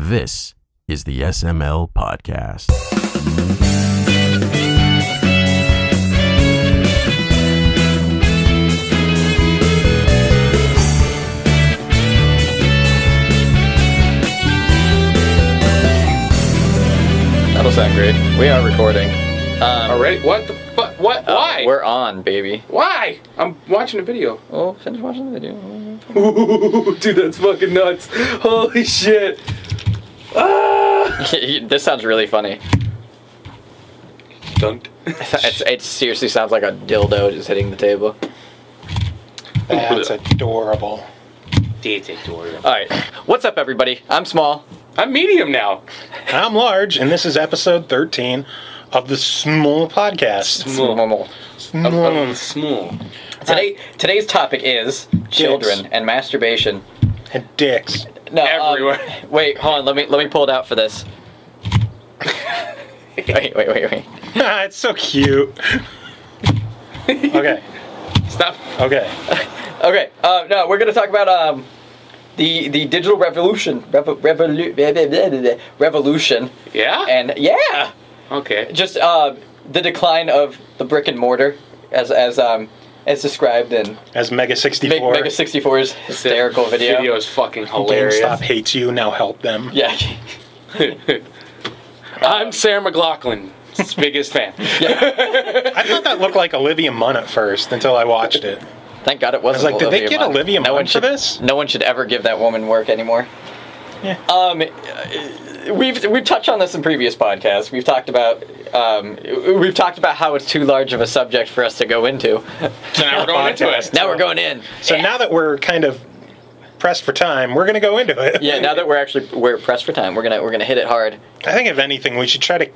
This is the SML Podcast. That'll sound great. We are recording. Already? What the fuck? What? Why? We're on, baby. Why? I'm watching a video. Oh, finish watching the video. Ooh, dude, that's fucking nuts. Holy shit. Ah! This sounds really funny. Dunked. It seriously sounds like a dildo just hitting the table. That's adorable. That's adorable. Alright, what's up, everybody? I'm Small. I'm medium now. I'm Large, and this is episode 13 of the Small Podcast. Small. Today's topic is children and masturbation. And dicks. No, Everywhere. Wait, hold on. Let me pull it out for this. Wait. It's so cute. Okay. Stop. Okay. Okay. No, we're gonna talk about the digital revolution. Revolution. Yeah? And yeah. Okay. Just the decline of the brick and mortar, as described in As Mega 64. Mega 64's hysterical video. Video is fucking hilarious. GameStop hates you, now help them. Yeah. I'm Sarah McLachlan's biggest fan. I thought that looked like Olivia Munn at first until I watched it. Thank God it I was wasn't. like, did they get Olivia Munn for this? No one should ever give that woman work anymore. Yeah. We've touched on this in previous podcasts. We've talked about how it's too large of a subject for us to go into. So now we're going into it. Now we're going in. So now that we're kind of pressed for time, we're going to go into it. Yeah, now that we're pressed for time, we're gonna hit it hard. I think if anything, we should try to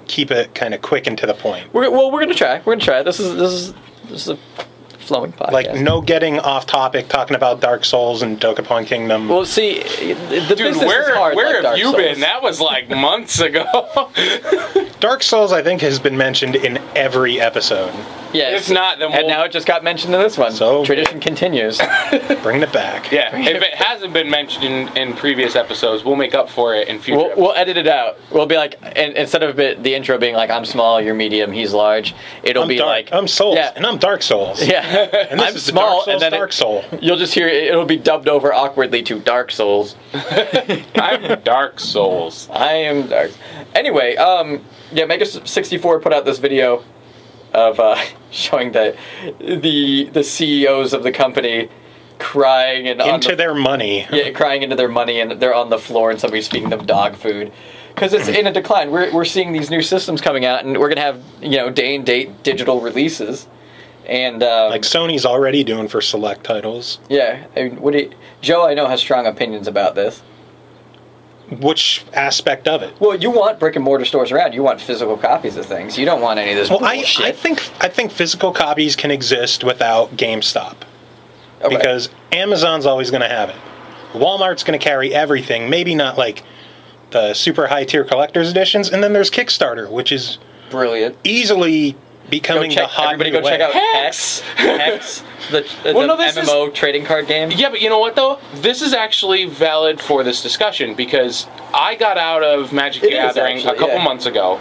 keep it kind of quick and to the point. We're gonna try. We're gonna try. This is a flowing podcast. Like, no getting off topic, talking about Dark Souls and Dokapon Kingdom. Well, see, the Dude, business is hard, where like have you Dark been? Souls. That was like months ago. Dark Souls, I think, has been mentioned in every episode. Yes. If not, then and now it just got mentioned in this one. So tradition continues. Bringing it back. Yeah, if it hasn't been mentioned in previous episodes, we'll make up for it in future We'll edit it out. We'll be like, and instead of the intro being like, I'm small, you're medium, he's large, it'll be dark, like, I'm Souls, yeah. and I'm Dark Souls. Yeah, And this I'm is the small, Dark Souls, and then Dark Soul. You'll just hear it'll be dubbed over awkwardly to Dark Souls. I'm Dark Souls. I am dark. Anyway, yeah, Mega 64 put out this video of showing the CEOs of the company crying and Into their money. Yeah, crying into their money, and they're on the floor, and somebody's feeding them dog food because it's in a decline. We're seeing these new systems coming out, and we're gonna have day and date digital releases, and Like Sony's already doing for select titles. yeah. I mean, Joe, I know, has strong opinions about this. Which aspect of it? Well, you want brick and mortar stores around. You want physical copies of things. You don't want any of this bullshit. I think physical copies can exist without GameStop. Okay. Because Amazon's always going to have it. Walmart's going to carry everything. Maybe not like the super high tier collector's editions. And then there's Kickstarter, which is Brilliant. easily becoming the hot Everybody new go check way. out Hex. Hex, the this MMO trading card game. Yeah, but you know what, though? This is actually valid for this discussion because I got out of Magic the Gathering a couple months ago.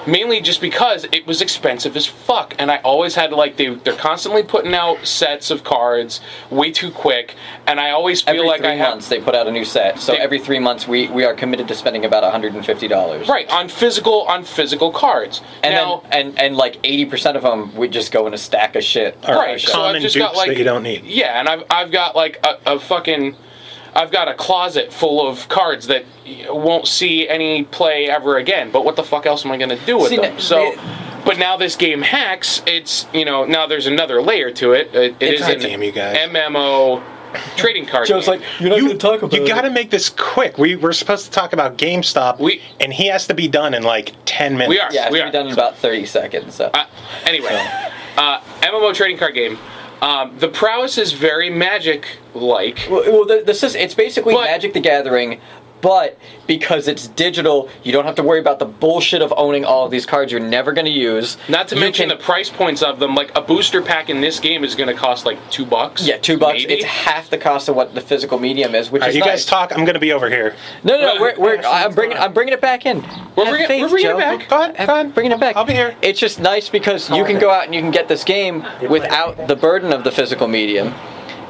Mainly just because it was expensive as fuck, and I always had they're constantly putting out sets of cards way too quick, and I always feel Every like 3 months they put out a new set. So every 3 months we are committed to spending about $150. right on physical cards. And now, then like 80% of them would just go in a stack of shit. right, so Common I've just dupes got like that you don't need. Yeah, and I've got like a fucking. I've got a closet full of cards that won't see any play ever again. But what the fuck else am I going to do with them? But now this game Hex, it's now there's another layer to it. It is an Damn you guys. MMO trading card. Joe's game. like, you're not going to talk about it. You got to make this quick. We're supposed to talk about GameStop, and he has to be done in like 10 minutes. We are. Yeah, it's done in about 30 seconds. So. Anyway, MMO trading card game. The prowess is very Magic-like. Well, it's basically Magic the Gathering, But because it's digital, you don't have to worry about the bullshit of owning all of these cards you're never going to use. Not to mention the price points of them. Like, a booster pack in this game is going to cost like $2. Yeah, $2. Maybe? It's half the cost of what the physical medium is, which is you nice. guys talk. I'm going to be over here. No, I'm bringing it back in. We're bringing it back. Go ahead. Bringing it back. I'll be here. It's just nice because you can go out and you can get this game without the burden of the physical medium.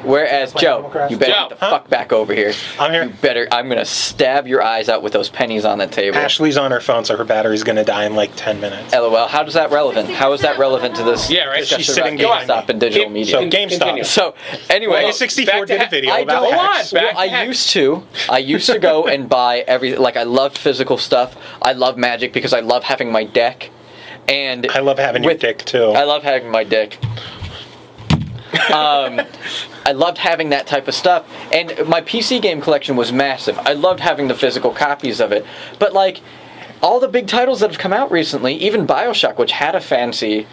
Whereas, Joe, you better get the fuck back over here. I'm here. You better. I'm going to stab your eyes out with those pennies on the table. Ashley's on her phone, so her battery's going to die in like 10 minutes. LOL. How is that relevant? How is that relevant to this discussion She's sitting about GameStop and digital media? So, GameStop. So, anyway. Mega 64 did a video about hacks. I used to go and buy like, I loved physical stuff. I love Magic because I love having my deck. And I love having your dick, too. I love having my dick. I loved having that type of stuff, and my PC game collection was massive. I loved having the physical copies of it, but like all the big titles that have come out recently, even BioShock, which had a fancy,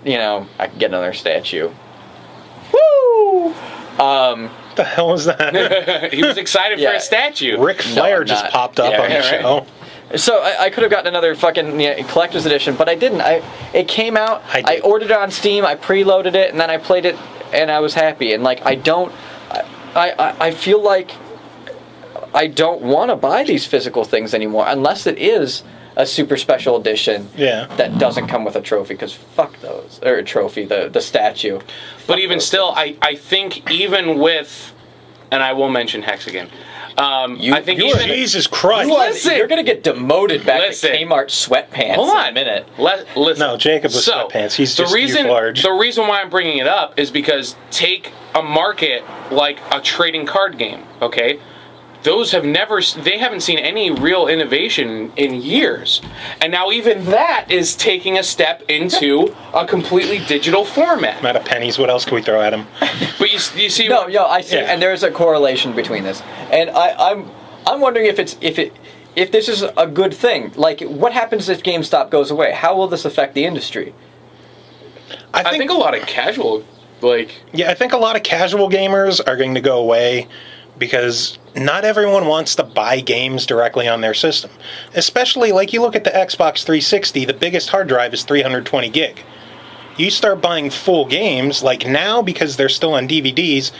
I could get another statue. Woo! What the hell was that? He was excited for a statue. Ric Flair just popped up on the show. So I could have gotten another fucking collector's edition, but I didn't. It came out. I ordered it on Steam. I preloaded it, and then I played it, and I was happy. And like I feel like I don't want to buy these physical things anymore unless it is a super special edition that doesn't come with a trophy, because fuck those, or a trophy, the statue. But even still, I think even with, and I will mention Hex again. I think even Jesus Christ! You're gonna get demoted back to Kmart sweatpants. Hold on in a minute. Listen. No, Jacob was sweatpants. He's just large. The reason why I'm bringing it up is because take a market like a trading card game. Okay, those they haven't seen any real innovation in years, and now even that is taking a step into a completely digital format. I'm out of pennies. What else can we throw at him? But you see, I see, and there's a correlation between this, and I'm wondering if this is a good thing. Like, what happens if GameStop goes away? How will this affect the industry? I think a lot of casual, I think a lot of casual gamers are going to go away, because not everyone wants to buy games directly on their system. Especially, like, you look at the Xbox 360, the biggest hard drive is 320 gig. You start buying full games, like now, because they're still on DVDs,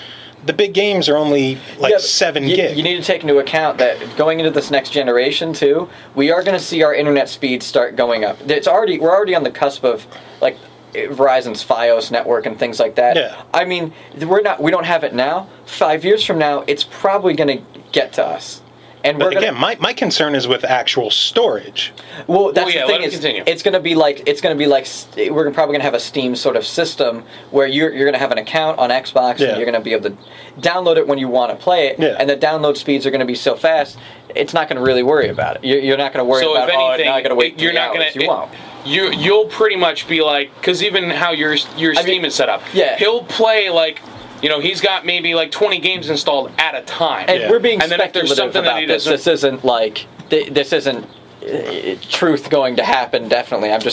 the big games are only, 7 gig. You need to take into account that going into this next generation, too, we are going to see our internet speeds start going up. We're already on the cusp of, like, Verizon's Fios network and things like that. Yeah. I mean, we don't have it now. 5 years from now, it's probably going to get to us. And but again, my concern is with actual storage. Well, that's the thing. Continue. It's going to be like we're probably going to have a Steam sort of system where you're going to have an account on Xbox and you're going to be able to download it when you want to play it, and the download speeds are going to be so fast, it's not going to really worry about it. You're not going to worry about now I got to wait 3 hours. You won't. You'll pretty much be like, because even how your Steam is set up, he'll play he's got maybe 20 games installed at a time. And we're being then if there's something about that he doesn't, this isn't truth going to happen. Definitely, I'm of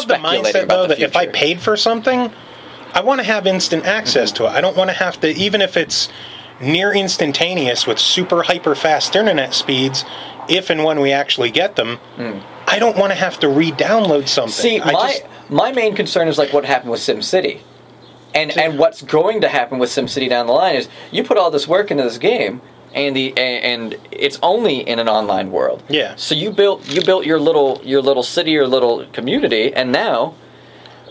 the mindset though that if I paid for something, I want to have instant access to it. I don't want to have to, even if it's near instantaneous with super hyper fast internet speeds, if and when we actually get them, I don't want to have to re-download something. See, my main concern is like what happened with SimCity. And what's going to happen with SimCity down the line is you put all this work into this game, and it's only in an online world. Yeah. So you built your little city, your little community, and now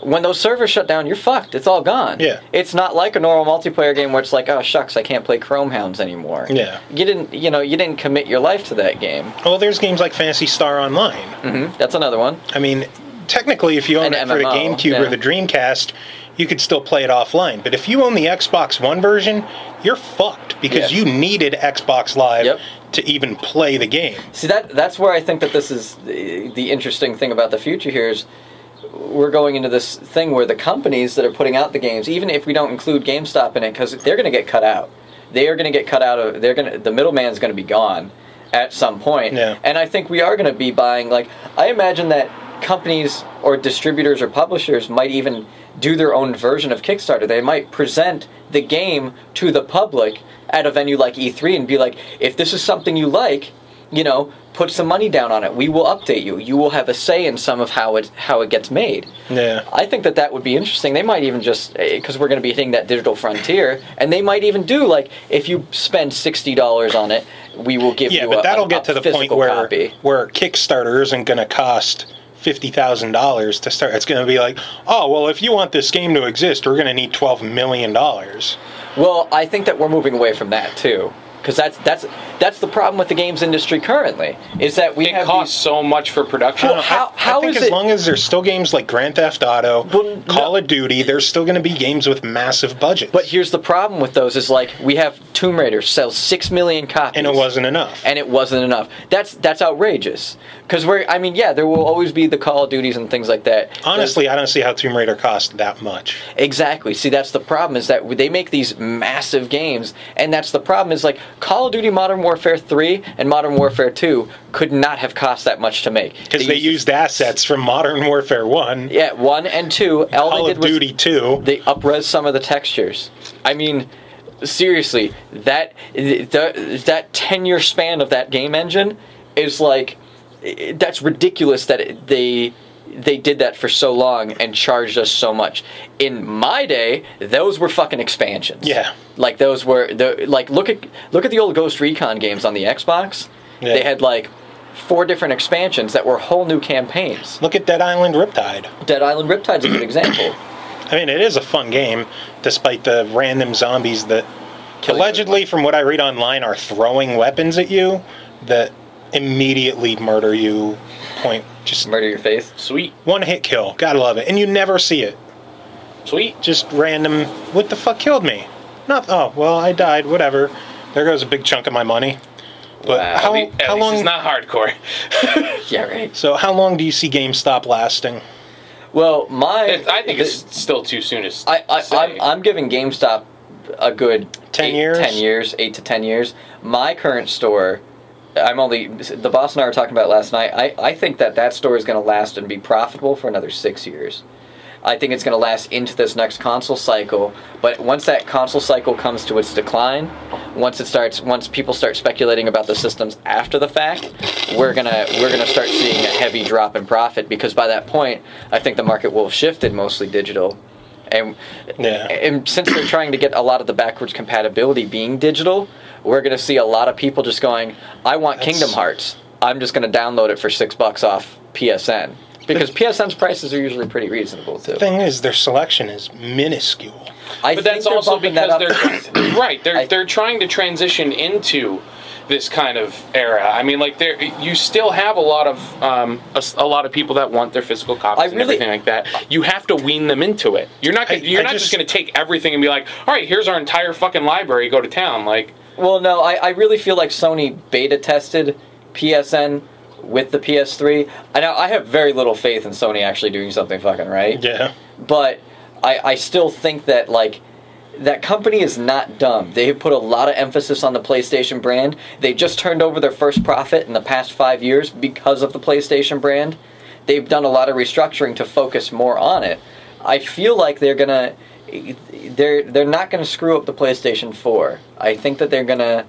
when those servers shut down, you're fucked. It's all gone. Yeah. It's not like a normal multiplayer game where it's like, oh shucks, I can't play Chrome Hounds anymore. Yeah. You didn't commit your life to that game. Well, there's games like Phantasy Star Online. Mm-hmm. That's another one. I mean, technically, if you own it for the GameCube or the Dreamcast, you could still play it offline. But if you own the Xbox One version, you're fucked, because you needed Xbox Live to even play the game. See, that's where I think that this is the interesting thing about the future here is we're going into this thing where the companies that are putting out the games, even if we don't include GameStop in it, because they're going to get cut out. They are going to get cut out of. The middleman's going to be gone at some point. Yeah. And I think we are going to be buying. Like, I imagine that companies or distributors or publishers might even do their own version of Kickstarter. They might present the game to the public at a venue like E3 and be like, if this is something you like, you know, put some money down on it. We will update you. You will have a say in some of how it gets made. Yeah. I think that would be interesting. They might even just, because we're going to be hitting that digital frontier, and they might even do, like, if you spend $60 on it, we will give you but that'll get to the point where copy. Where Kickstarter isn't going to cost $50,000 to start. It's going to be like, oh, well, if you want this game to exist, we're going to need $12 million. Well, I think that we're moving away from that, too. Because that's the problem with the games industry currently, is that it costs so much for production. Well, I think as long as there's still games like Grand Theft Auto, Call of Duty, there's still going to be games with massive budgets. But here's the problem with those is, like, we have Tomb Raider sells 6 million copies. And it wasn't enough. That's outrageous. Because there will always be the Call of Duties and things like that. Honestly, I don't see how Tomb Raider cost that much. Exactly. See, that's the problem, is that they make these massive games, and that's the problem, is like Call of Duty Modern Warfare 3 and Modern Warfare 2 could not have cost that much to make. Because they used assets from Modern Warfare 1. Yeah, 1 and 2. Call of Duty 2. They up-res some of the textures. I mean, seriously, that 10-year span of that game engine is like, that's ridiculous that they did that for so long and charged us so much. In my day, those were fucking expansions. Yeah. Like, those were look at the old Ghost Recon games on the Xbox. Yeah. They had like 4 different expansions that were whole new campaigns. Look at Dead Island Riptide. Dead Island Riptide's a good example. I mean, it is a fun game, despite the random zombies that allegedly, from what I read online, are throwing weapons at you that immediately murder you. Just murder your face. Sweet. One hit kill. Gotta love it. And you never see it. Sweet. Just random. What the fuck killed me? Oh, well, I died. Whatever. There goes a big chunk of my money. But wow. How long? It's not hardcore. Yeah, right. So how long do you see GameStop lasting? Well, I think it's still too soon to say. I'm giving GameStop a good 10 years. 10 years, 8 to 10 years. My current store, the boss and I were talking about last night. I think that store is going to last and be profitable for another 6 years. I think it's going to last into this next console cycle. But once that console cycle comes to its decline, once people start speculating about the systems after the fact, we're gonna start seeing a heavy drop in profit, because by that point, I think the market will have shifted mostly digital. And since they're trying to get a lot of the backwards compatibility being digital, we're going to see a lot of people just going, I want Kingdom Hearts. I'm just going to download it for $6 off PSN. Because PSN's prices are usually pretty reasonable, too. The thing is, their selection is minuscule. But that's also because they're right. They're trying to transition into this kind of era. I mean, like, you still have a lot of people that want their physical copies and everything like that. You have to wean them into it. You're not just going to take everything and be like, all right, here's our entire fucking library. Go to town. Like, well, no, I really feel like Sony beta tested PSN with the PS3. I have very little faith in Sony actually doing something fucking right. Yeah. But I still think that, like, that company is not dumb. They have put a lot of emphasis on the PlayStation brand. They just turned over their first profit in the past 5 years because of the PlayStation brand. They've done a lot of restructuring to focus more on it. I feel like they're not gonna screw up the PlayStation 4. I think that they're gonna.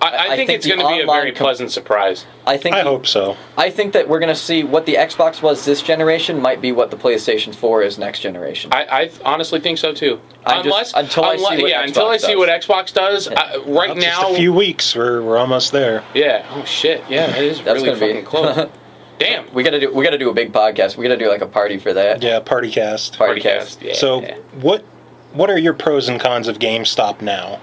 I think it's going to be a very pleasant surprise. I hope so. I think that we're going to see what the Xbox was this generation might be what the PlayStation 4 is next generation. I honestly think so too. Until I see what Xbox does. Right now, just a few weeks, we're almost there. Yeah. Oh shit. Yeah, it is really fucking close. Damn. We gotta do a big podcast. We gotta do like a party for that. Yeah, party cast. Yeah. So what are your pros and cons of GameStop now?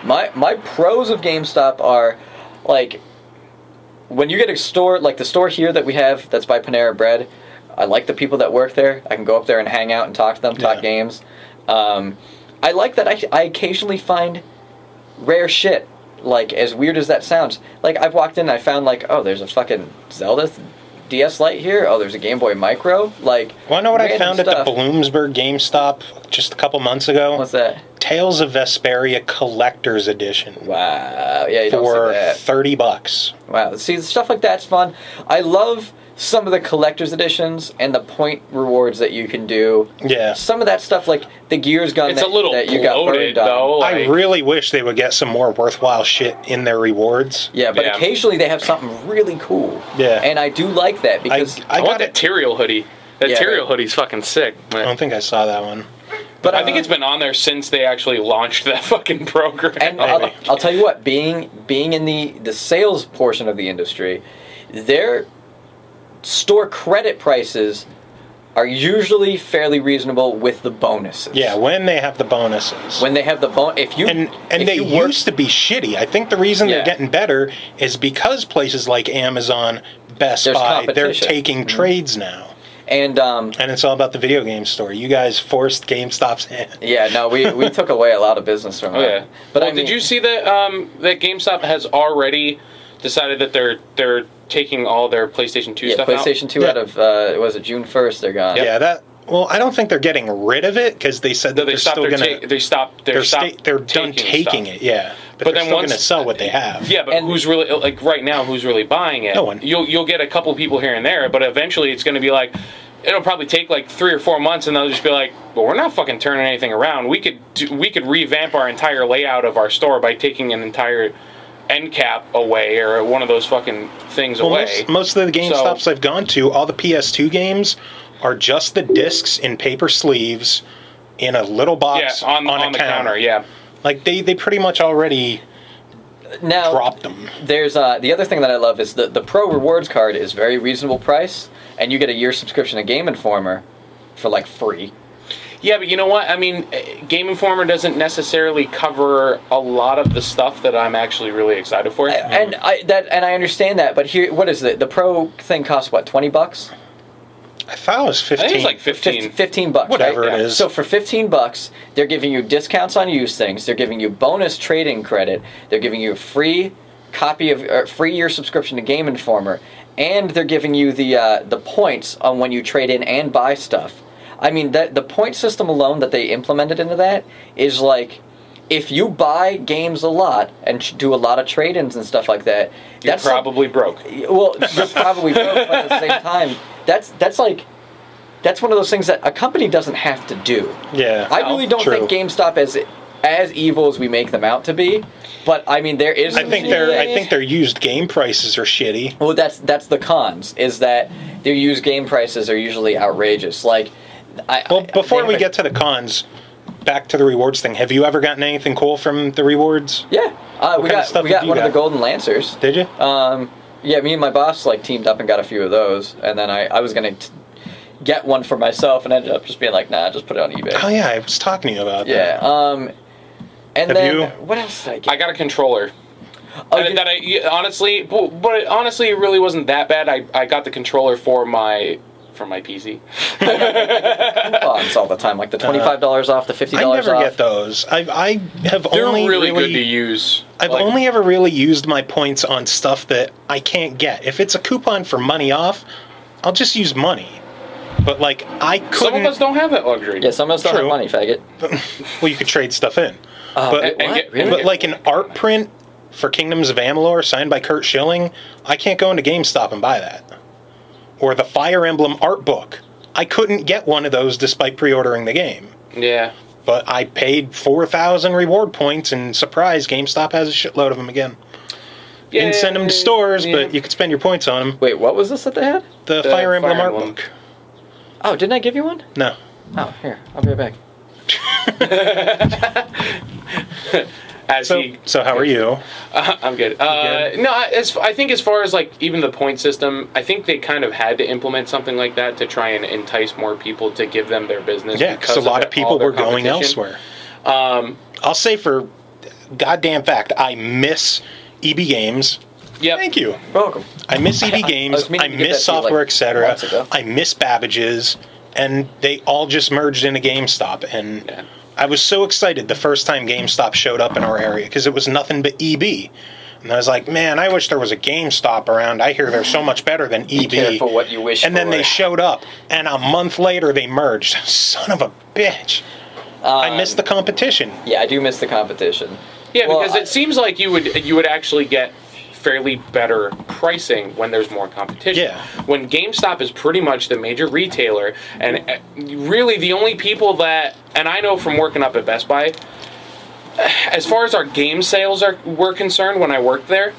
My pros of GameStop are, like, when you get a store, like the store here that we have that's by Panera Bread, I like the people that work there. I can go up there and hang out and talk to them, talk games. I like that I occasionally find rare shit, like, as weird as that sounds. Like, I've walked in and I found, like, oh, there's a fucking Zelda DS Lite here. Oh, there's a Game Boy Micro. Like, want to know what I found at the Bloomsburg GameStop just a couple months ago? What's that? Tales of Vesperia Collector's Edition. Wow. Yeah, you for don't see that. $30. Wow. See, stuff like that's fun. I love some of the collector's editions and the point rewards that you can do. Yeah. Some of that stuff, like the Gears gun It's a little that you got bloated, burned on. though. Like, I really wish they would get some more worthwhile shit in their rewards. Yeah, but occasionally they have something really cool. Yeah. And I do like that because... I want that Tyrael hoodie. That Tyrael hoodie's fucking sick. I don't think I saw that one. But I think it's been on there since they actually launched that fucking program. And I'll tell you what, being in the sales portion of the industry, their store credit prices are usually fairly reasonable with the bonuses. Yeah, when they have the bonuses. When they have the if you and if they you work, used to be shitty. I think the reason they're getting better is because places like Amazon, Best Buy, they're taking trades now. And it's all about the video game store. You guys forced GameStop's hand. Yeah, no, we took away a lot of business from them. Yeah. But did you see that that GameStop has already decided that they're taking all their PlayStation 2 stuff out? PlayStation 2 out of was it June 1st? They're gone. Yeah, that. Well, I don't think they're getting rid of it because they said that they're still going to. They're done taking it. Yeah, but they're still going to sell what they have. Yeah, but who's really like right now? Who's really buying it? No one. You'll get a couple people here and there, but eventually it's going to be like. It'll probably take like 3 or 4 months, and they'll just be like, "Well, we're not fucking turning anything around. We could revamp our entire layout of our store by taking an entire end cap away or one of those fucking things away." Most of the GameStops I've gone to, all the PS2 games are just the discs in paper sleeves in a little box on the counter. Yeah, like they pretty much already dropped them. There's the other thing that I love is the Pro Rewards card is very reasonable price, and you get a year subscription to Game Informer for like free. Yeah, but you know what? I mean, Game Informer doesn't necessarily cover a lot of the stuff that I'm actually really excited for. And I understand that, but here, what is it? The Pro thing costs what, $20? I thought it was 15. I think it's like 15. $15, whatever right? it is. So for $15, they're giving you discounts on used things. They're giving you bonus trading credit. They're giving you a free copy of free year subscription to Game Informer, and they're giving you the points on when you trade in and buy stuff. I mean, the point system alone that they implemented into that is like, if you buy games a lot and do a lot of trade-ins and stuff like that, you're probably broke. Well, you're probably broke, but at the same time, that's one of those things that a company doesn't have to do. Yeah, I really don't think GameStop is as evil as we make them out to be. But I mean, there is. I think their used game prices are shitty. Well, that's the cons. Is that their used game prices are usually outrageous. Like, before we get to the cons, back to the rewards thing. Have you ever gotten anything cool from the rewards? Yeah, we got one of the Golden Lancers. Did you? Yeah, me and my boss teamed up and got a few of those, and then I was gonna get one for myself, and ended up just being like, nah, just put it on eBay. Oh yeah, I was talking to you about that. Yeah. And what else did I get? I got a controller. Oh, honestly, but honestly, it really wasn't that bad. I got the controller for my PC. Coupons all the time, like the $25 off, the $50 off. I never get those. I have They're only really good to use. I've only ever really used my points on stuff that I can't get. If it's a coupon for money off, I'll just use money. But like I couldn't. Some of us don't have that luxury. Yeah, some of us don't have money, faggot. Well, you could trade stuff in. Really? But like an art print for Kingdoms of Amalur signed by Kurt Schilling, I can't go into GameStop and buy that. Or the Fire Emblem art book. I couldn't get one of those despite pre-ordering the game. Yeah. But I paid 4,000 reward points, and surprise, GameStop has a shitload of them again. You didn't send them to stores, but you could spend your points on them. Wait, what was this that they had? The Fire Emblem art book. Oh, didn't I give you one? No. Oh, here, I'll be right back. So how are you? I'm good. No, I think as far as like even the point system, I think they kind of had to implement something like that to try and entice more people to give them their business. Yeah, because a lot of people were going elsewhere. I'll say for goddamn fact, I miss EB Games. Yeah. Thank you. You're welcome. I miss EB Games. I miss Software, etc. I miss Babbage's, and they all just merged into GameStop. And I was so excited the first time GameStop showed up in our area because it was nothing but EB. And I was like, man, I wish there was a GameStop around. I hear they're so much better than EB. Be careful what you wish and then they showed up, and a month later they merged. Son of a bitch. I miss the competition. Yeah, I do miss the competition. Yeah, because it seems like you would actually get fairly better pricing when there's more competition. Yeah. When GameStop is pretty much the major retailer, and really the only people that, and I know from working up at Best Buy, as far as our game sales were concerned when I worked there,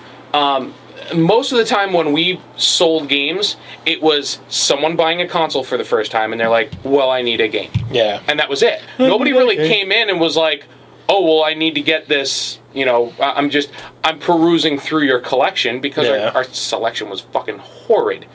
most of the time when we sold games, it was someone buying a console for the first time, and they're like, well, I need a game. Yeah. And that was it. Nobody really came in and was like, oh, well, I need to get this, you know, I'm perusing through your collection, because our selection was fucking horrid.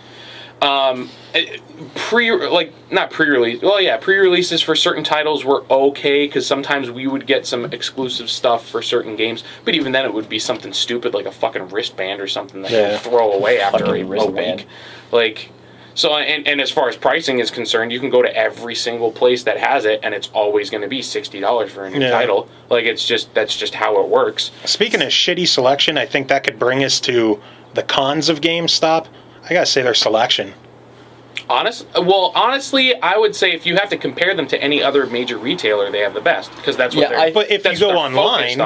Pre-releases for certain titles were okay, because sometimes we would get some exclusive stuff for certain games, but even then it would be something stupid like a fucking wristband or something that you throw away after a week. Like, so, and as far as pricing is concerned, you can go to every single place that has it, and it's always going to be $60 for a new title. Like, that's just how it works. Speaking of shitty selection, I think that could bring us to the cons of GameStop. I gotta say their selection. Honestly, I would say if you have to compare them to any other major retailer, they have the best, because that's what they're. But if you go online,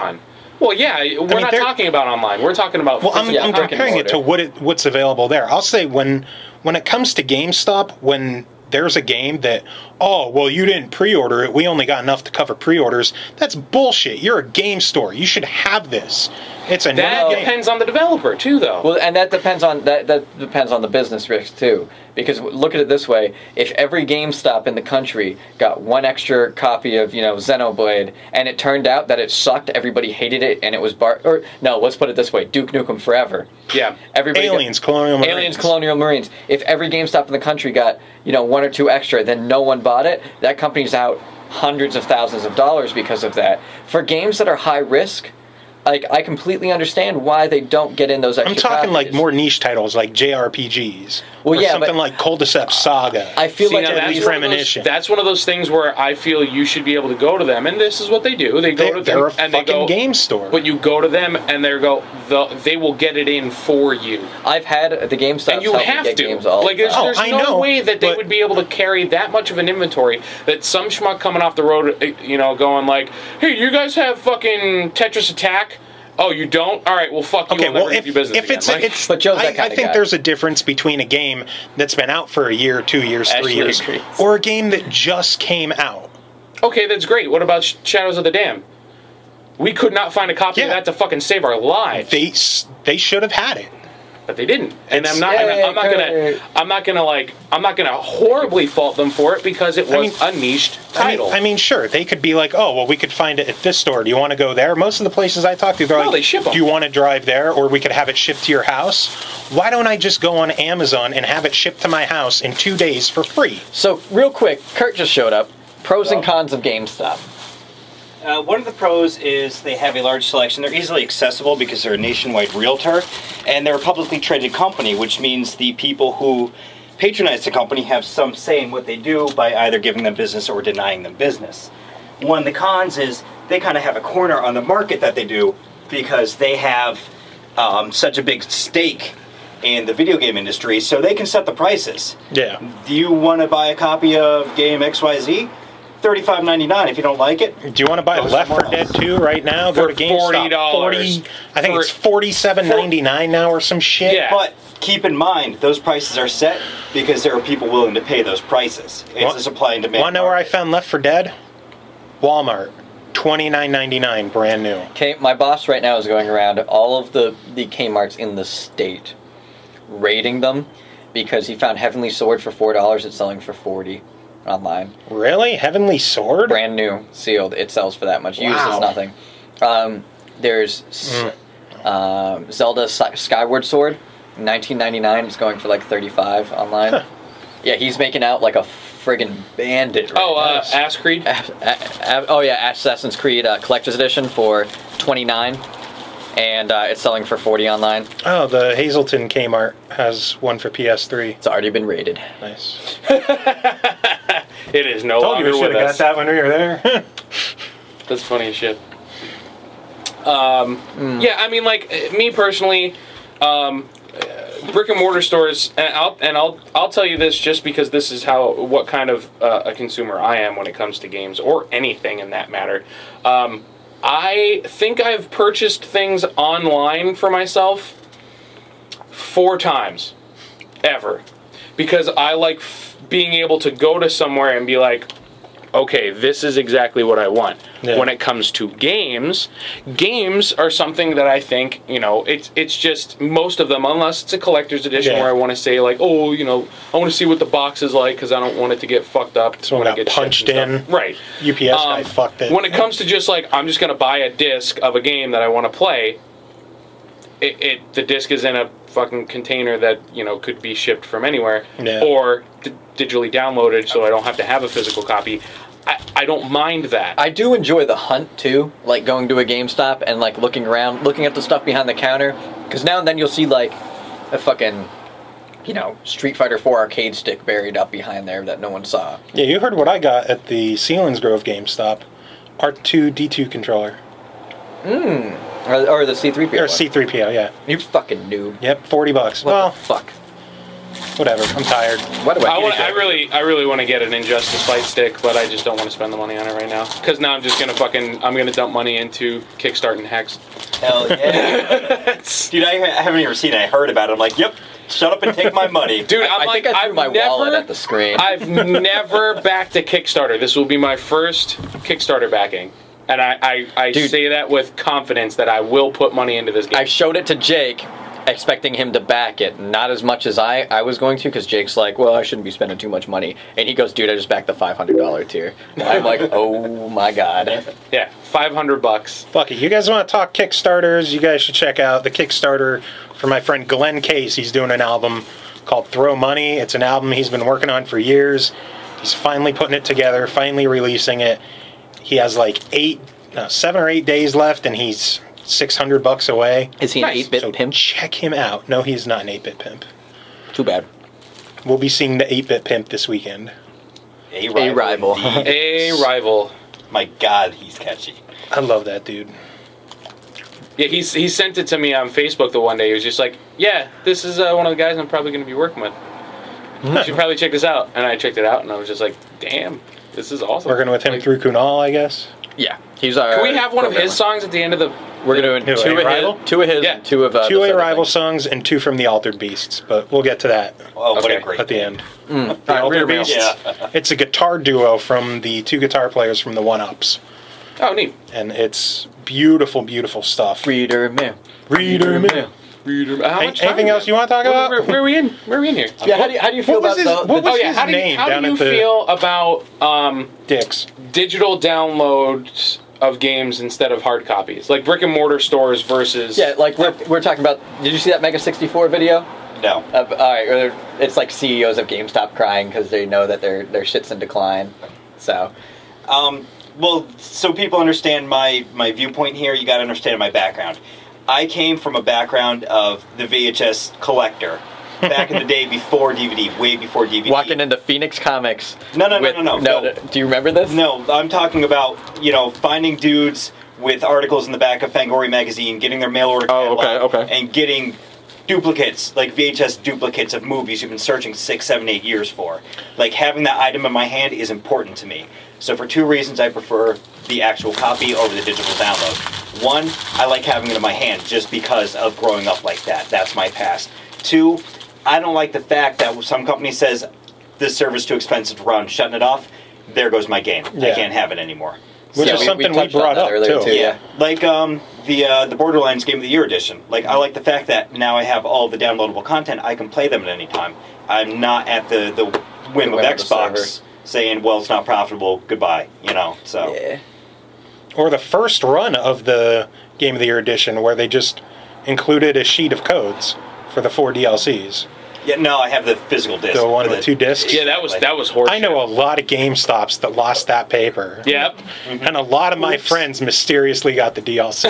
well, yeah, we're not talking about online. We're talking about. Well, I'm comparing it to what's available there. I'll say when it comes to GameStop, when there's a game that, oh, well, you didn't pre-order it, we only got enough to cover pre-orders, that's bullshit. You're a game store. You should have this. It's a that depends on the developer too, though. Well, and that depends on that depends on the business risk too. Because look at it this way: if every GameStop in the country got one extra copy of Xenoblade, and it turned out that it sucked, everybody hated it, and it was let's put it this way: Duke Nukem Forever. Yeah. Colonial Marines. If every GameStop in the country got one or two extra, then no one bought it. That company's out hundreds of thousands of dollars because of that. For games that are high risk, like, I completely understand why they don't get in those extra I'm talking copies. like more niche titles like JRPGs. Well, or something like Cordyceps Saga. I feel like that's one of those things where I feel you should be able to go to them, and this is what they do. They go to them, they're a and fucking game store. But you go to them, and they will get it in for you. I've had the GameStop and you have to. Games all like, there's no way that they would be able to carry that much of an inventory that some schmuck coming off the road, going like, hey, you guys have fucking Tetris Attack? Oh, you don't? All right, well, fuck you. Okay, I'll never do business again. But Joe's that kind I of think guy. there's a difference between a game that's been out for a year, 2 years, 3 years, or a game that just came out. Okay, that's great. What about Shadows of the Dam? We could not find a copy of that to fucking save our lives. They should have had it. But they didn't, and I'm not gonna horribly fault them for it, because it was a niched title. I mean, sure, they could be like, oh, well, we could find it at this store. Do you want to go there? Most of the places I talk to, they're like, they ship them. Do you want to drive there, or we could have it shipped to your house? Why don't I just go on Amazon and have it shipped to my house in 2 days for free? So, real quick, Kurt just showed up. Pros and cons of GameStop. One of the pros is they have a large selection. They're easily accessible because they're a nationwide realtor, and they're a publicly traded company, which means the people who patronize the company have some say in what they do by either giving them business or denying them business. One of the cons is they kind of have a corner on the market that they do, because they have such a big stake in the video game industry, so they can set the prices. Yeah. Do you want to buy a copy of game XYZ? $35.99 if you don't like it. Do you want to buy Left 4 Dead 2 right now? Go to GameStop. $40. I think it's $47.99 now or some shit. Yeah. But keep in mind, those prices are set because there are people willing to pay those prices. It's a supply and demand. Want to know where I found Left 4 Dead? Walmart. $29.99, brand new. Okay, my boss right now is going around all of the Kmarts in the state, rating them, because he found Heavenly Sword for $4. It's selling for $40 online. Really? Heavenly Sword? Brand new, sealed. It sells for that much. Used is nothing. There's Zelda Skyward Sword, $19.99. It's going for like $35 online. Huh. Yeah, he's making out like a friggin' bandit. Right Ass Creed? Assassin's Creed Collector's Edition for $29. And it's selling for $40 online. Oh, the Hazleton Kmart has one for PS3. It's already been rated. Nice. It is no longer with us. Told you we should have got that when we were there. That's funny as shit. Yeah, I mean, like, me personally, brick and mortar stores, and I'll tell you this just because this is what kind of a consumer I am when it comes to games or anything in that matter. I think I've purchased things online for myself 4 times, ever, because I like being able to go to somewhere and be like, okay, this is exactly what I want. Yeah. When it comes to games are something that I think, you know, it's just most of them, unless it's a collector's edition where I want to say like, oh, you know, I want to see what the box is like because I don't want it to get fucked up. So when I get punched in. Right. UPS guy fucked it. When it comes to just like, I'm just going to buy a disc of a game that I want to play, the disc is in a fucking container that, you know, could be shipped from anywhere or digitally downloaded so I don't have to have a physical copy. I don't mind that. I do enjoy the hunt too, like going to a GameStop and like looking around, looking at the stuff behind the counter, because now and then you'll see like a fucking, you know, Street Fighter 4 arcade stick buried up behind there that no one saw. Yeah, you heard what I got at the Selinsgrove GameStop. R2-D2 controller. Or the C-3PO. Or C-3PO, yeah. You fucking noob. Yep, $40. What the fuck? Whatever, I'm tired. What do I really want to get an Injustice Fight stick, but I just don't want to spend the money on it right now. Because now I'm just going to I'm going to dump money into Kickstarting Hex. Hell yeah. Dude, I haven't even seen it. I heard about it. I'm like, yep, shut up and take my money. Dude, I think I threw my wallet at the screen. I've never backed a Kickstarter. This will be my first Kickstarter backing. And I say that with confidence that I will put money into this game. I showed it to Jake, expecting him to back it. Not as much as I was going to, because Jake's like, well, I shouldn't be spending too much money. And he goes, dude, I just backed the $500 tier. And I'm like, oh my god. Yeah, $500. Fuck it. You guys want to talk Kickstarters? You guys should check out the Kickstarter for my friend Glenn Case. He's doing an album called Throw Money. It's an album he's been working on for years. He's finally putting it together, finally releasing it. He has like 7 or 8 days left, and he's $600 away. Is he an 8-bit pimp? Check him out. No, he's not an 8-bit pimp. Too bad. We'll be seeing the 8-bit pimp this weekend. A rival. A rival. My God, he's catchy. I love that dude. Yeah, he sent it to me on Facebook the one day. He was just like, yeah, this is one of the guys I'm probably going to be working with. You should probably check this out. And I checked it out, and I was just like, damn, this is awesome. Working with him through Kunal, I guess? Yeah. He's our Can we have one of his songs at the end of the... We're going to do two of his, yeah. two of... Two A-Rival songs and 2 from the Altered Beasts, but we'll get to that what a great at the end. The Altered Beasts, it's a guitar duo from the 2 guitar players from the 1-Ups. Oh, neat. And it's beautiful, beautiful stuff. Reader Man. Anything else you want to talk about? Where are we in? Where are we in here? Yeah, how do you feel about what was his name how down do you at the feel about Dick's digital downloads of games instead of hard copies, like brick and mortar stores versus? Yeah, like we're talking about. Did you see that Mega 64 video? No. All right, it's like CEOs of GameStop crying because they know that their shit's in decline. So. Well, so people understand my viewpoint here, you got to understand my background. I came from a background of the VHS collector. Back in the day before DVD, way before DVD. Walking into Phoenix Comics. No. Do you remember this? No, I'm talking about, finding dudes with articles in the back of Fangoria magazine, getting their mail order catalog, and getting duplicates, like VHS duplicates of movies you've been searching 6, 7, 8 years for. Like, having that item in my hand is important to me. So for 2 reasons, I prefer the actual copy over the digital download. 1, I like having it in my hand just because of growing up like that. That's my past. 2, I don't like the fact that some company says this server's too expensive to run, shutting it off. There goes my game. Yeah. I can't have it anymore. Which is something we brought up too. Yeah, like the Borderlands Game of the Year edition. Like, I like the fact that now I have all the downloadable content. I can play them at any time. I'm not at the whim of Xbox saying, well, it's not profitable, goodbye, so. Yeah. Or the first run of the Game of the Year edition where they just included a sheet of codes for the 4 DLCs. Yeah, no, I have the physical disc. The one with 2 discs? Yeah, that was horseshit. I know a lot of GameStops that lost that paper. Yep. And a lot of my friends mysteriously got the DLC.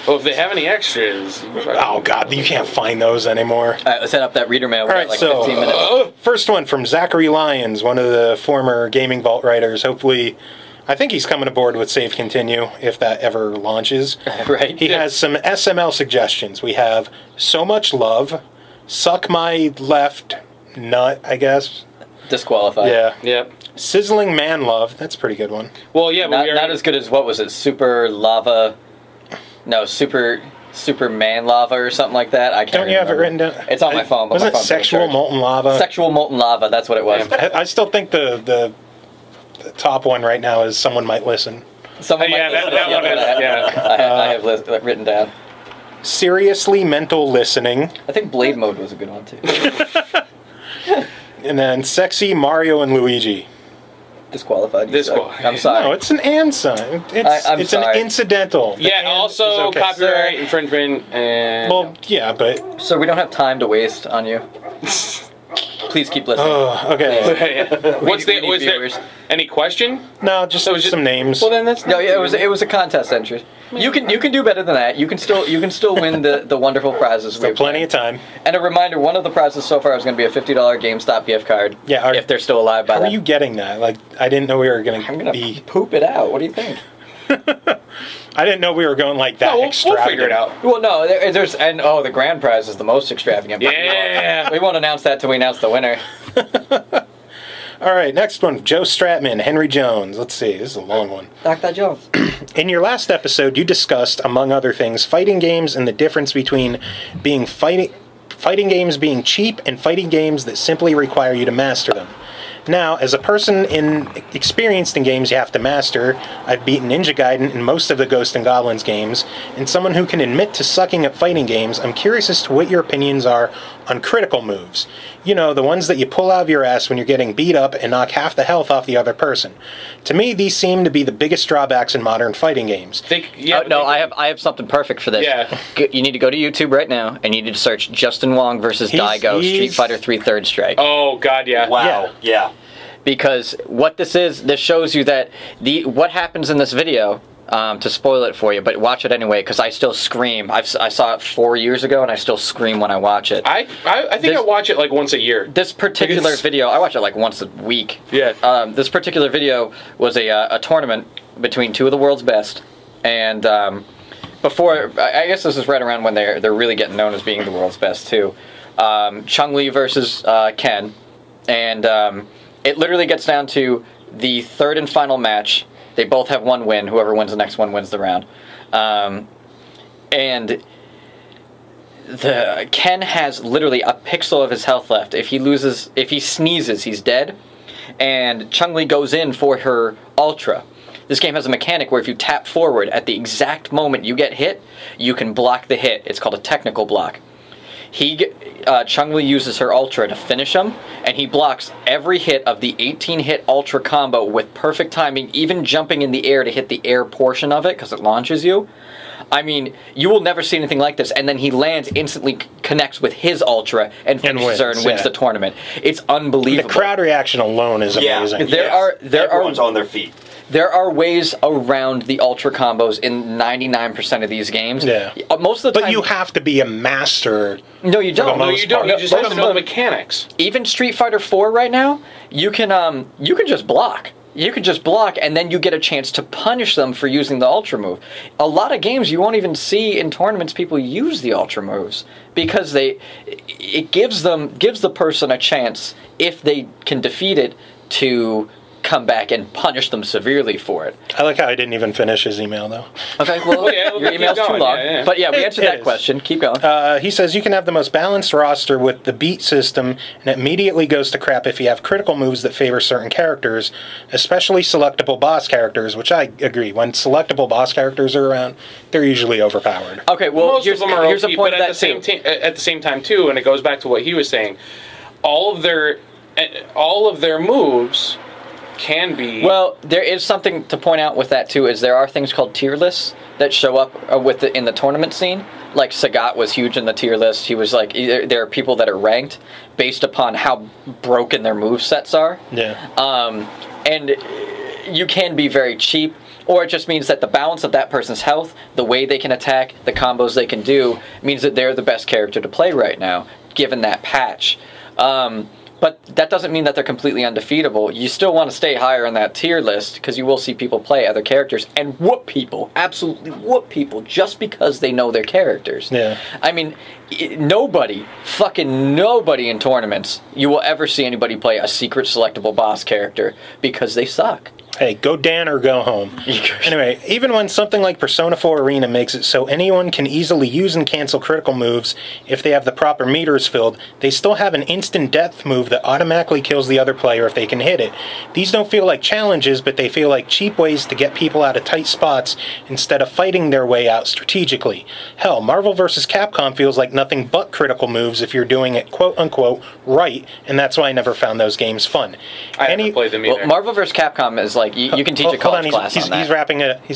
Well, if they have any extras... Oh, God, you can't find those anymore. All right, let's set up that Reader Man. All right, 15 minutes. First one from Zachary Lyons, one of the former Gaming Vault writers. Hopefully... I think he's coming aboard with Save Continue, if that ever launches. Right. He has some SML suggestions. We have So Much Love, Suck My Left Nut, I guess. Disqualified. Yeah. Yep. Sizzling Man Love, that's a pretty good one. Well, yeah, but not as good as, what was it, Super Lava... No, Super... Superman lava or something like that. I can't Don't you have it written down? It's on my phone. But Wasn't my it phone's sexual overcharged. molten lava? Sexual molten lava. That's what it was. I still think the top one right now is someone might listen. Someone Yeah, might that one is, yeah. I have written down. Seriously mental listening. I think Blade Mode was a good one too. And then sexy Mario and Luigi. Disqualified. Disqualified. I'm sorry. No, it's an and sign. It's an sorry. incidental. The Yeah, and also is okay. copyright infringement and... Well, yeah, but... So we don't have time to waste on you. Please keep listening. Oh, okay. was need there viewers. any question? No, just some names. Well, then that's No, yeah, it was a contest entry. You can do better than that. You can still win the wonderful prizes. Still plenty of time. And a reminder: one of the prizes so far is going to be a $50 GameStop gift card. Yeah, if they're still alive by How then. are you getting that? Like, I didn't know we were going I'm to going be... to poop it out. What do you think? I didn't know we were going like that No, we'll extravagant. figure it out. Well, no, there's the grand prize is the most extravagant. But Yeah. we won't announce that till we announce the winner. All right, next one. Joe Stratman, Henry Jones. Let's see. This is a long one. Dr. Jones. In your last episode, you discussed, among other things, fighting games and the difference between fighting games being cheap and fighting games that simply require you to master them. Now, as a person experienced in games you have to master, I've beaten Ninja Gaiden and most of the Ghosts and Goblins games, and someone who can admit to sucking at fighting games, I'm curious as to what your opinions are on critical moves. You know, the ones that you pull out of your ass when you're getting beat up and knock half the health off the other person. To me, these seem to be the biggest drawbacks in modern fighting games. I have something perfect for this. Yeah. You need to go to YouTube right now and you need to search Justin Wong versus Daigo Street Fighter 3 Third Strike. Oh, God, yeah. Wow. Yeah. Because what this shows you that what happens in this video, to spoil it for you, but watch it anyway, because I still scream. I saw it 4 years ago, and I still scream when I watch it. I think I watch it like once a year. This particular video, I watch it like once a week. Yeah. This particular video was a tournament between two of the world's best, and before, I guess this is right around when they're really getting known as being the world's best too. Chun-Li versus Ken, and it literally gets down to the third and final match. They both have one win. Whoever wins the next one wins the round. And Ken has literally a pixel of his health left. If he sneezes, he's dead. And Chun-Li goes in for her Ultra. This game has a mechanic where if you tap forward at the exact moment you get hit, you can block the hit. It's called a technical block. Chun-Li uses her Ultra to finish him, and he blocks every hit of the 18-hit Ultra combo with perfect timing, even jumping in the air to hit the air portion of it, because it launches you. I mean, you will never see anything like this, and then he lands, instantly connects with his Ultra, and finishes her and wins the tournament. It's unbelievable. The crowd reaction alone is amazing. Everyone's on their feet. There are ways around the Ultra combos in 99% of these games. Yeah. Most of the time... But you have to be a master. No, you don't. No, you don't. You just have to know the mechanics. Even Street Fighter 4 right now, you can just block. You can just block, and then you get a chance to punish them for using the Ultra move. A lot of games you won't even see in tournaments people use the Ultra moves, because it gives the person a chance, if they can defeat it, to come back and punish them severely for it. I like how I didn't even finish his email, though. Okay, well, your email's too long. Yeah. But yeah, we answered that question. Keep going. He says you can have the most balanced roster with the beat system, and it immediately goes to crap if you have critical moves that favor certain characters, especially selectable boss characters, which I agree. When selectable boss characters are around, they're usually overpowered. Okay, well, most of them are here's OP, a point but at the same time too, and it goes back to what he was saying. All of their moves can be... Well, there is something to point out with that too, is there are things called tier lists that show up in the tournament scene. Like Sagat was huge in the tier list. He was like, there are people that are ranked based upon how broken their move sets are. Yeah. And you can be very cheap, or it just means that the balance of that person's health, the way they can attack, the combos they can do, means that they're the best character to play right now, given that patch. But that doesn't mean that they're completely undefeatable. You still want to stay higher on that tier list, because you will see people play other characters and whoop people, absolutely whoop people, just because they know their characters. Yeah. I mean, fucking nobody in tournaments, you will ever see anybody play a secret selectable boss character, because they suck. Hey, go Dan or go home. Anyway, even when something like Persona 4 Arena makes it so anyone can easily use and cancel critical moves if they have the proper meters filled, they still have an instant death move that automatically kills the other player if they can hit it. These don't feel like challenges, but they feel like cheap ways to get people out of tight spots instead of fighting their way out strategically. Hell, Marvel vs. Capcom feels like nothing but critical moves if you're doing it quote-unquote right, and that's why I never found those games fun. I never played them either. Well, Marvel vs. Capcom is like, you can teach a college class on that. He's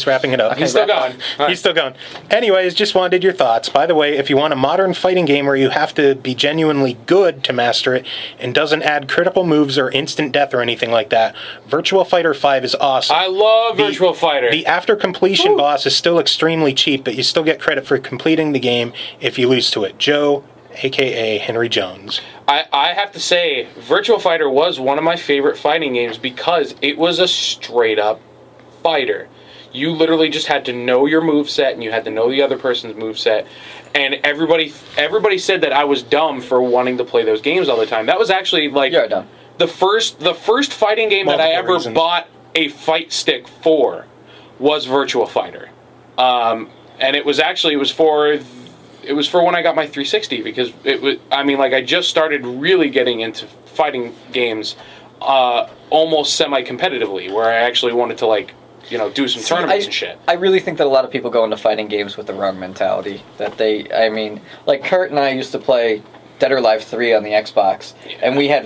wrapping it up. He's Okay, still going. He's still going. Anyways, just wanted your thoughts. By the way, if you want a modern fighting game where you have to be genuinely good to master it and doesn't add critical moves or instant death or anything like that, Virtua Fighter 5 is awesome. I love Virtua Fighter. The after completion boss is still extremely cheap, but you still get credit for completing the game if you lose to it. Joe, a.k.a. Henry Jones. I have to say, Virtua Fighter was one of my favorite fighting games because it was a straight-up fighter. You literally just had to know your moveset, and you had to know the other person's moveset. And everybody said that I was dumb for wanting to play those games all the time. That was actually, like, You're dumb. the first fighting game that I ever bought a fight stick for was Virtua Fighter. And it was for when I got my 360, because I just started really getting into fighting games almost semi-competitively, where I actually wanted to, like, do some tournaments and shit. I really think that a lot of people go into fighting games with the wrong mentality. Like Kurt and I used to play Dead or Alive 3 on the Xbox, and we had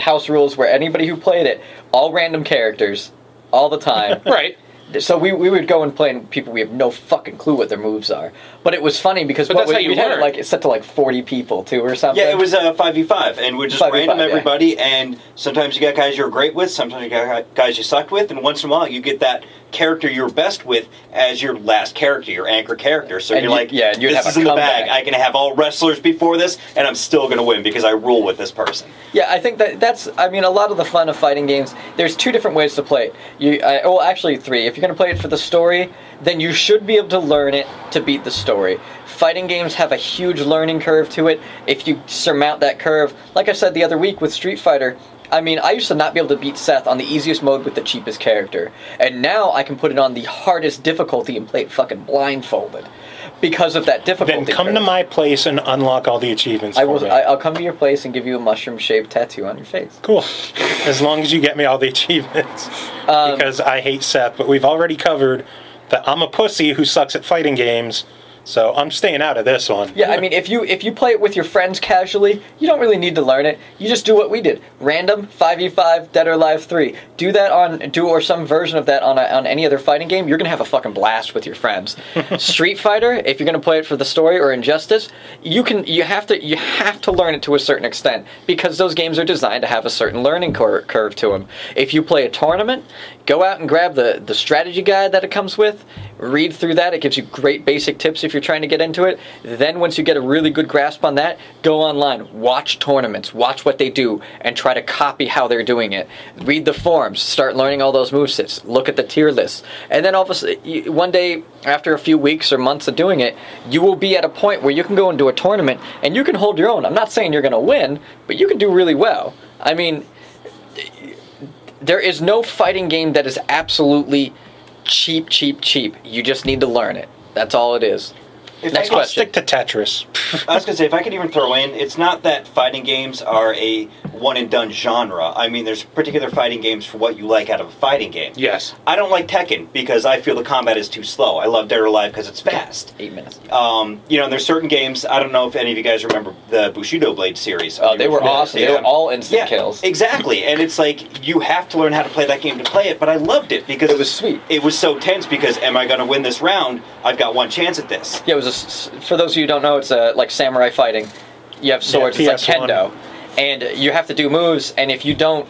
house rules where anybody who played it, all random characters, all the time. Right. So we would go and play and people we have no fucking clue what their moves are. But it was funny because that's how you we had learn. it like set to like 40 people too or something. Yeah, it was 5v5, and we just 5v5, random everybody, and sometimes you got guys you're great with, sometimes you got guys you sucked with, and once in a while you get that character you're best with as your last character, your anchor character. So you're like, this is in the bag. I can have all wrestlers before this, and I'm still going to win because I rule with this person. Yeah, I think that's a lot of the fun of fighting games. There's two different ways to play it. Well, actually three. If you're going to play it for the story, then you should be able to learn it to beat the story. Fighting games have a huge learning curve to it. If you surmount that curve, like I said the other week with Street Fighter, I used to not be able to beat Seth on the easiest mode with the cheapest character. And now I can put it on the hardest difficulty and play it fucking blindfolded. Because of that difficulty. Then come to my place and unlock all the achievements for me. I'll come to your place and give you a mushroom-shaped tattoo on your face. Cool. As long as you get me all the achievements. Because I hate Seth, but we've already covered that I'm a pussy who sucks at fighting games. So I'm staying out of this one. Yeah, if you play it with your friends casually, you don't really need to learn it. You just do what we did. Random 5v5 Dead or Alive 3. Do that or some version of that on any other fighting game. You're gonna have a fucking blast with your friends. Street Fighter, if you're gonna play it for the story, or Injustice, you have to learn it to a certain extent because those games are designed to have a certain learning curve to them. If you play a tournament, go out and grab the strategy guide that it comes with. Read through that. It gives you great basic tips if you're trying to get into it. Then once you get a really good grasp on that, go online, watch tournaments, watch what they do, and try to copy how they're doing it. Read the forums, start learning all those movesets, look at the tier lists. And then obviously, one day, after a few weeks or months of doing it, you will be at a point where you can go into a tournament and you can hold your own. I'm not saying you're going to win, but you can do really well. There is no fighting game that is absolutely cheap. You just need to learn it. That's all it is. Next question. Stick to Tetris. I was going to say, if I could even throw in, it's not that fighting games are a one-and-done genre. There's particular fighting games for what you like out of a fighting game. Yes. I don't like Tekken because I feel the combat is too slow. I love Dead or Alive because it's fast. 8 minutes. There's certain games, I don't know if any of you guys remember the Bushido Blade series. Oh, they were awesome. They were all instant kills. Exactly. And it's like, you have to learn how to play that game to play it, but I loved it because it was sweet. It was so tense because, am I going to win this round? I've got one chance at this. Yeah, it was for those of you who don't know, it's like samurai fighting. You have swords, it's like kendo. And you have to do moves, and if you don't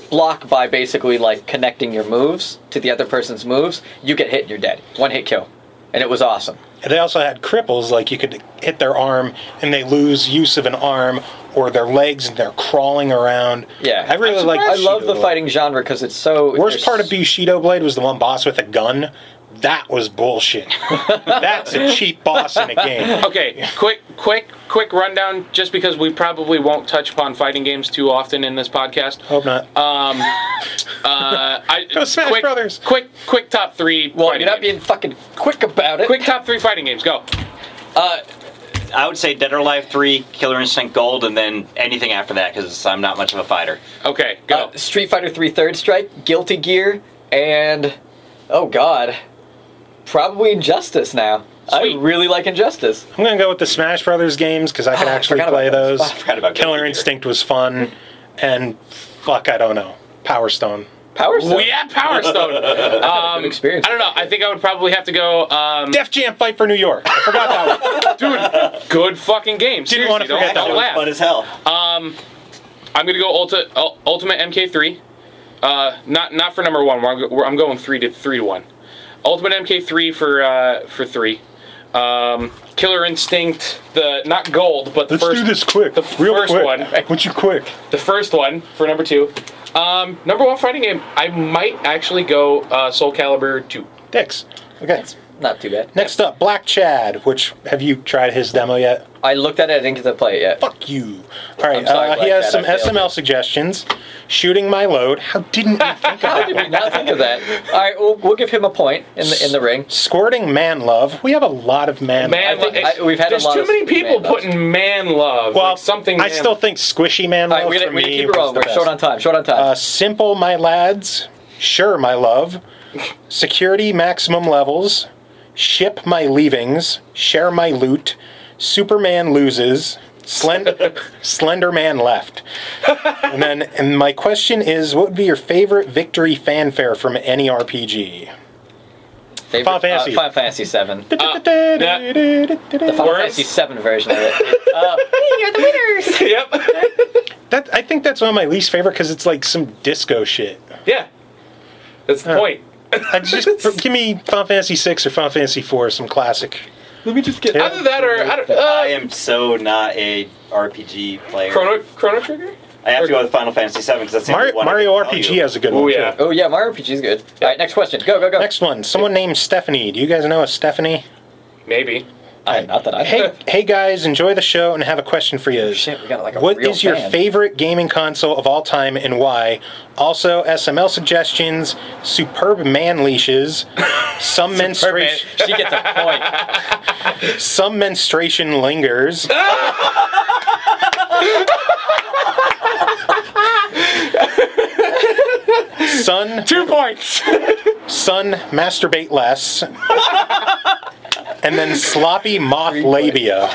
block by basically like connecting your moves to the other person's moves, you get hit and you're dead. One hit kill. And it was awesome. And they also had cripples, like you could hit their arm and they lose use of an arm, or their legs and they're crawling around. Yeah. I really like I love the fighting genre because it's so... Worst part of Bushido Blade was the one boss with a gun. That was bullshit. That's a cheap boss in a game. Okay, quick rundown, just because we probably won't touch upon fighting games too often in this podcast. Hope not. Go Smash Brothers. Quick top 3 Well, fighting you're not games. being fucking quick about it. Quick top 3 fighting games, go. I would say Dead or Alive 3, Killer Instinct Gold, and then anything after that, because I'm not much of a fighter. Okay, go. Street Fighter 3 Third Strike, Guilty Gear, and oh god, probably Injustice now. Sweet. I really like Injustice. I'm going to go with the Smash Brothers games because I can actually play those. I forgot about Killer Guilty Gear. Instinct was fun. And fuck, I don't know. Power Stone. Power Stone. Well, yeah, Power Stone. Good experience. I don't know. I think I would probably have to go. Def Jam Fight for New York. I forgot that one. Dude, good fucking game. Didn't want to Seriously, forget that don't one. laugh. Fun as hell. I'm gonna go Ultimate MK3. Not for number 1. I'm going 3 to 1. Ultimate MK3 for 3. Killer Instinct, not gold, but the Let's first. do this quick. The Real first quick. one. What you quick? The first one for number 2. Number 1 fighting game. I might actually go Soul Calibur 2. Dicks. Okay. Not too bad. Next up, Black Chad, which, have you tried his demo yet? I looked at it, I didn't get to play it yet. Fuck you. All right, I'm sorry, he Black has Chad, some I failed SML you. suggestions. Shooting My Load. How didn't you think of I that did one? not think of that. All right, we'll give him a point in the ring. Squirting Man Love. We have a lot of man Man, love. we've had a there's lot too of many people man loves. putting man love. Well, like something. I still think Squishy Man All Love right, for we me keep it was rolling. the We're best. short on time. Short on time. Simple My Lads. Sure My Love. Security Maximum Levels. Ship My Leavings. Share My Loot. Superman Loses. Slender Man Left. And my question is, what would be your favorite victory fanfare from any RPG? Final Fantasy. Final Fantasy 7. The That's Final Worse. Fantasy 7 version of it. You're the winners. Yep. I think that's one of my least favorite because it's like some disco shit. Yeah. That's the point. Give me Final Fantasy 6 or Final Fantasy 4, some classic. Let me just get. Either that or I am so not a RPG player. Chrono Trigger. I have to go with Final Fantasy 7 because that's the only one I Mario can tell RPG you. has a good Oh, one yeah. too. Oh yeah, Mario RPG is good. All right, next question. Go. Next one. Someone named Stephanie. Do you guys know a Stephanie? Maybe. Not that I. Hey guys, enjoy the show and have a question for you. Shit, we got like a What real is your fan. favorite gaming console of all time and why? Also, SML suggestions, superb man leashes, some menstruation, She gets a point. some menstruation lingers. Son, 2 points. son, masturbate less. And then sloppy moth labia.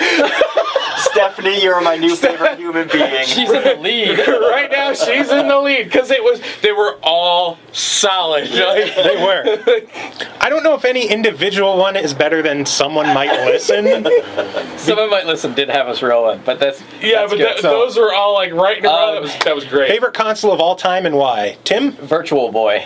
Stephanie, you're my new favorite human being. She's in the lead. Right now, she's in the lead because they were all solid. Like, They were. I don't know if any individual one is better than someone might listen. Someone might listen. Did have us rolling, but that's but good. those were all like right in a row. That was great. Favorite console of all time and why? Tim? Virtual Boy.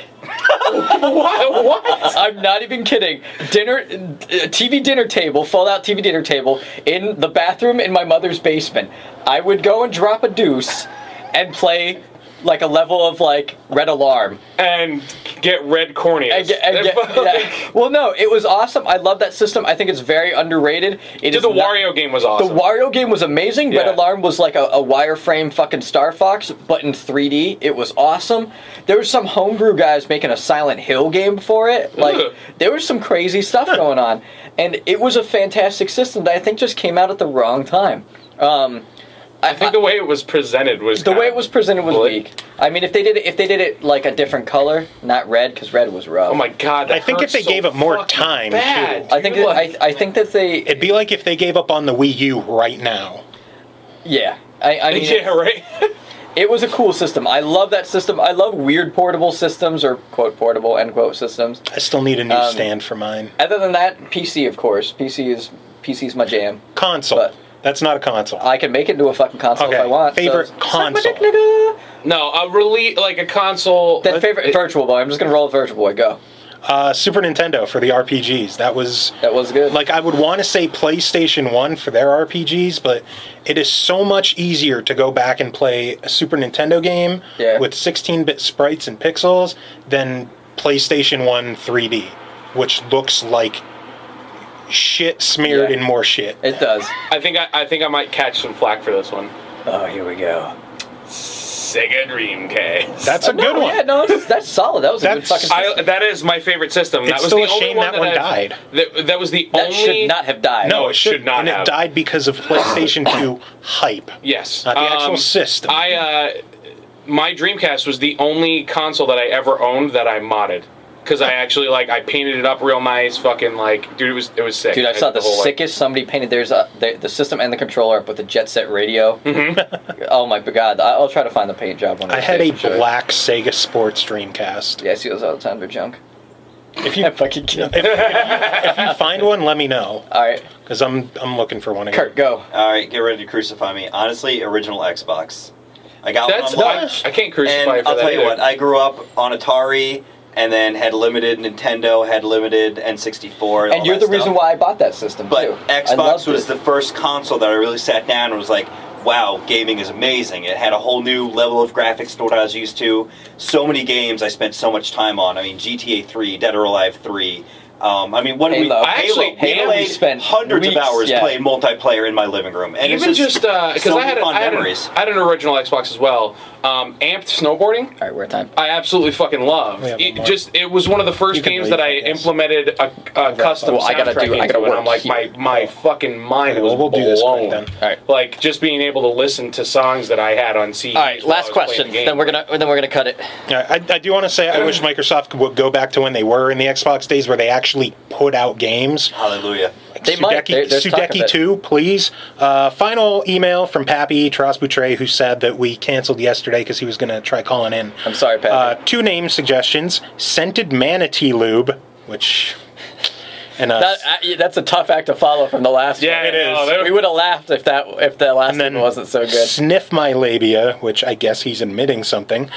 What? I'm not even kidding. TV dinner table, fold-out TV dinner table in the bathroom in my mother's basement. I would go and drop a deuce and play like a level of like Red Alarm. And get red corneas. Yeah. Well, no, it was awesome. I love that system. I think it's very underrated. The Wario game was awesome. The Wario game was amazing. Yeah. Red Alarm was like a wireframe fucking Star Fox, but in 3D. It was awesome. There was some homebrew guys making a Silent Hill game for it. Like, there was some crazy stuff going on. And it was a fantastic system that I think just came out at the wrong time. I think the way it was presented was weak. I mean, if they did it like a different color, not red, because red was rough. Oh my god! I think if they gave it more time, bad, too. I think that they. It'd be like if they gave up on the Wii U right now. Yeah, I mean, yeah, right. It was a cool system. I love that system. I love weird portable systems, or quote portable end quote systems. I still need a new stand for mine. Other than that, PC of course. PC's my jam. Console. But that's not a console. I can make it into a fucking console Okay, if I want. favorite so, console. suck my dick, nigga. No, like a console. Then favorite Virtual Boy. I'm just gonna roll with Virtual Boy. Go. Super Nintendo for the RPGs. That was good. Like, I would want to say PlayStation 1 for their RPGs, but it is so much easier to go back and play a Super Nintendo game with 16-bit sprites and pixels than PlayStation 1 3D. which looks like shit smeared in more shit. It does. I think I might catch some flack for this one. Oh, here we go. Sega Dreamcast. That's a good one. Yeah, no, that's solid. That was a good fucking system. That is my favorite system. It's That was still the a shame only that one died. That was the That only... should not have died. No, it should not and have. it died because of PlayStation 2 hype. Yes. Not the actual system. My Dreamcast was the only console that I ever owned that I modded. Because I actually, I painted it up real nice, fucking, dude, it was sick. Dude, I saw the sickest somebody painted the system and the controller up with the Jet Set radio. Mm-hmm. Oh my god, I'll try to find the paint job. I had a black Sega Sports Dreamcast. Yeah, I see those all the time, they're junk. If you fucking kill. if you find one, let me know. All right. Because I'm looking for one again. Kurt, go. All right, get ready to crucify me. Honestly, original Xbox. I got That's one on I can't crucify and for I'll that tell you either. what, I grew up on Atari, and then had limited Nintendo, had limited N64. And you're the reason why I bought that system, But too. Xbox was the first console that I really sat down and was like, wow, gaming is amazing. It had a whole new level of graphics to what I was used to. So many games I spent so much time on. I mean, GTA 3, Dead or Alive 3. What did we... Halo, we spent hundreds of hours playing multiplayer in my living room. And even just because so I had an original Xbox as well. Amped snowboarding. All right, we're at time. I absolutely fucking loved. It was one of the first games that I implemented a custom soundtrack into, and I'm like, my fucking mind was blown. All right, like just being able to listen to songs that I had on CDs. All right, last question. Then we're gonna cut it. I do want to say I wish Microsoft would go back to when they were in the Xbox days, where they actually put out games. Hallelujah. They might. Sudeki 2, please. Final email from Pappy Trosboutre, who said that we canceled yesterday because he was going to try calling in. I'm sorry, Pappy. 2 name suggestions. Scented Manatee Lube, which... And that's a tough act to follow from the last one. Yeah, it is. We would have laughed if the last one wasn't so good. Sniff My Labia, which I guess he's admitting something.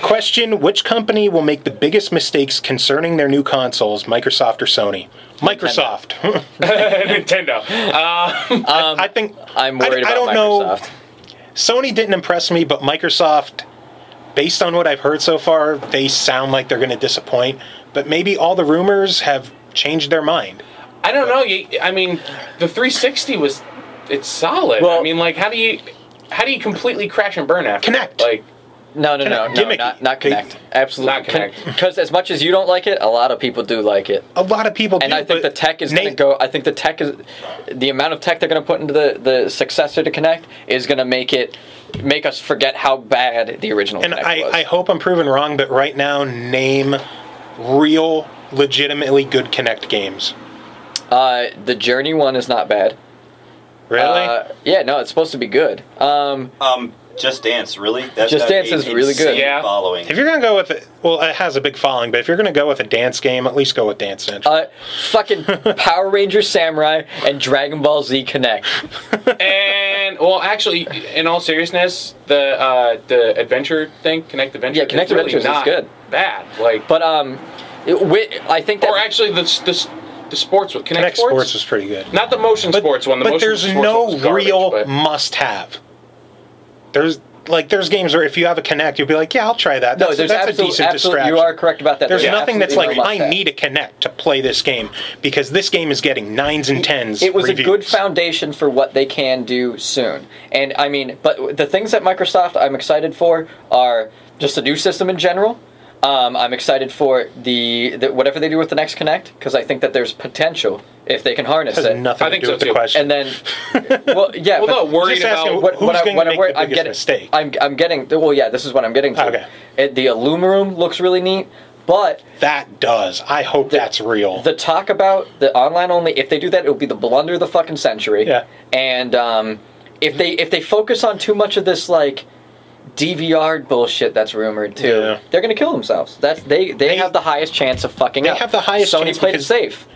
Question, which company will make the biggest mistakes concerning their new consoles, Microsoft or Sony? Microsoft. Nintendo. I think... I'm worried about don't Microsoft. Know. Sony didn't impress me, but Microsoft, based on what I've heard so far, they sound like they're going to disappoint. But maybe all the rumors have changed their mind. I don't know. I mean, the 360 it's solid. Well, I mean, how do you completely crash and burn after Connect. that? No, not Connect. Absolutely not Connect. Because as much as you don't like it, a lot of people do like it. A lot of people do. And I think the tech is going to go. I think the amount of tech they're going to put into the successor to Connect is going to make us forget how bad the original Connect was. I hope I'm proven wrong, but right now, name real, legitimately good Connect games. The Journey one is not bad. Really? Yeah, no, it's supposed to be good. Just Dance, really? That's Just Dance is really good. Yeah. Following. If you're going to go with it, well, it has a big following, but if you're going to go with a dance game, at least go with Dance Central. Fucking Power Rangers Samurai and Dragon Ball Z Connect. And, well, actually, in all seriousness, the adventure thing, Connect Adventure, yeah, Connect really Adventures not is good. Bad. But I think that... Or actually, the sports one. Connect Sports was pretty good. Not the motion sports one. But there's no real must-have. There's games where if you have a Connect, you'll be like, yeah, I'll try that. That's a decent distraction. You are correct about that. There's nothing that's like, I need a Connect to play this game, because this game is getting 9s and 10s. It was a good foundation for what they can do soon. And I mean, but the things that Microsoft I'm excited for are just a new system in general. I'm excited for the whatever they do with the next Connect, because I think that there's potential if they can harness it. Nothing to do with the question. And then, well, yeah. Well, not worried about who's going to make the biggest mistake. I'm getting. Well, yeah, this is what I'm getting to. Okay. The Illuminum looks really neat, but that does. I hope that's real. The talk about the online only, if they do that, it'll be the blunder of the fucking century. Yeah. And if they focus on too much of this DVR bullshit that's rumored too, they're gonna kill themselves. They have the highest chance of fucking up. They have the highest Sony chance played it safe.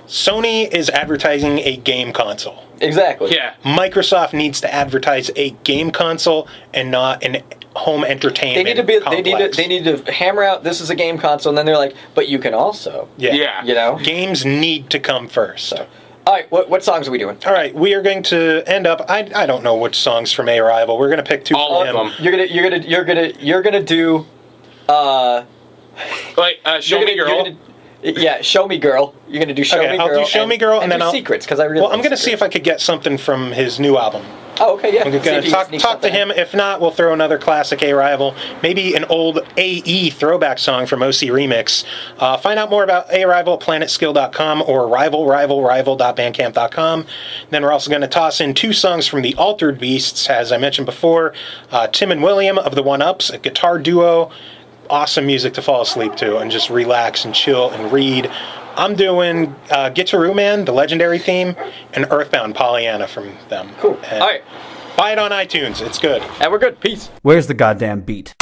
Sony is advertising a game console. Exactly. Yeah. Microsoft needs to advertise a game console and not an home entertainment They need to hammer out this is a game console, and then they're like, but you can also. Yeah. You know? Games need to come first. So. All right, what songs are we doing? All right, we are going to end up. I don't know which songs from A Arrival. We're going to pick 2 all from of him. them. You're gonna do. Show Me Girl. Yeah, Show Me Girl. You're gonna do Show Me Girl. I'll do Show Me Girl, and then do I'll Secrets because I really. Well, I'm gonna see if I could get something from his new album. Oh, okay, yeah. I'm gonna talk to him. If not, we'll throw another classic A-Rival, maybe an old AE throwback song from OC Remix. Find out more about A-Rival at planetskill.com or rival.bandcamp.com. Then we're also going to toss in 2 songs from the Altered Beasts, as I mentioned before. Tim and William of the One-Ups, a guitar duo. Awesome music to fall asleep to and just relax and chill and read. I'm doing Gitaroo Man, the legendary theme, and EarthBound, Pollyanna from them. Cool. And all right. Buy it on iTunes. It's good. And we're good. Peace. Where's the goddamn beat?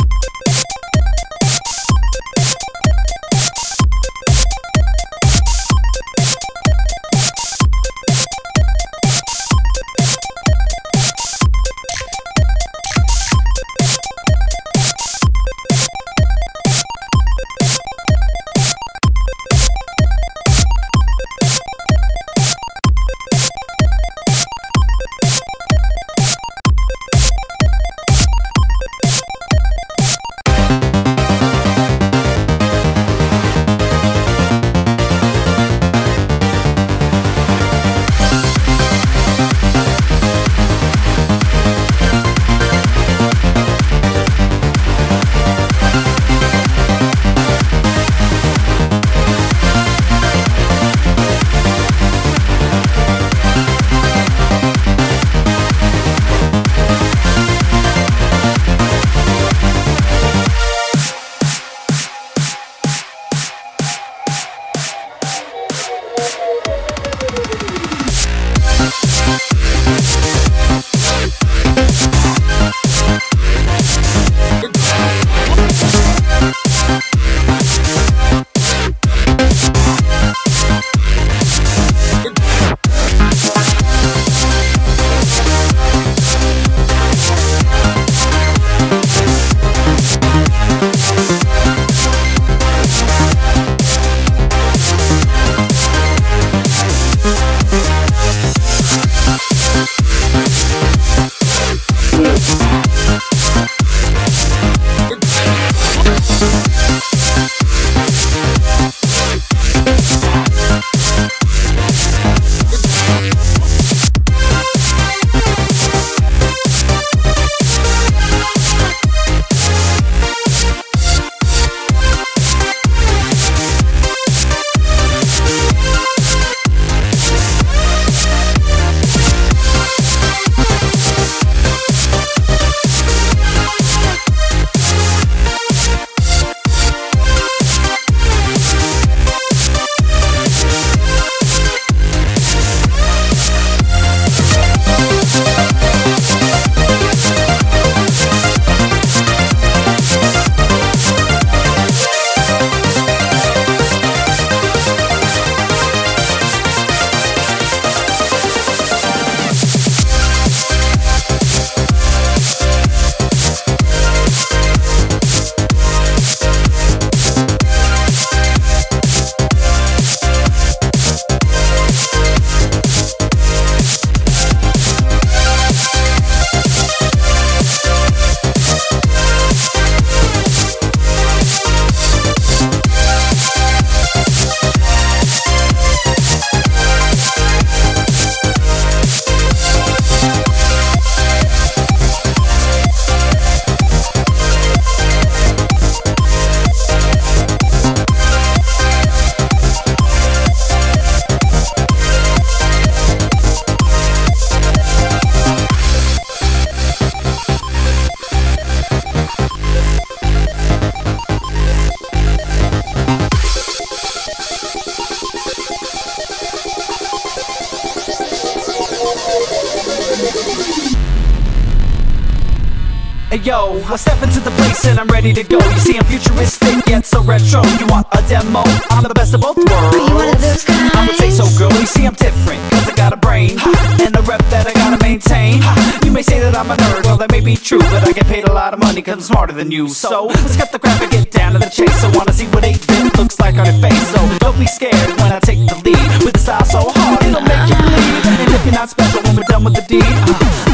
Hey yo, I step into the place and I'm ready to go. You see I'm futuristic yet so retro. You want a demo? I'm the best of both worlds. Are you one of those guys? I would say so, girl. You see I'm different cause I got a brain and a rep that I gotta maintain. You may say that I'm a nerd, well that may be true, but I get paid a lot of money cause I'm smarter than you. So let's cut the crap and get down to the chase. I wanna see what 8-bit looks like on your face. So don't be scared when I take the lead with a style so hard it'll make you bleed. And if you're not special when we're done with the deed,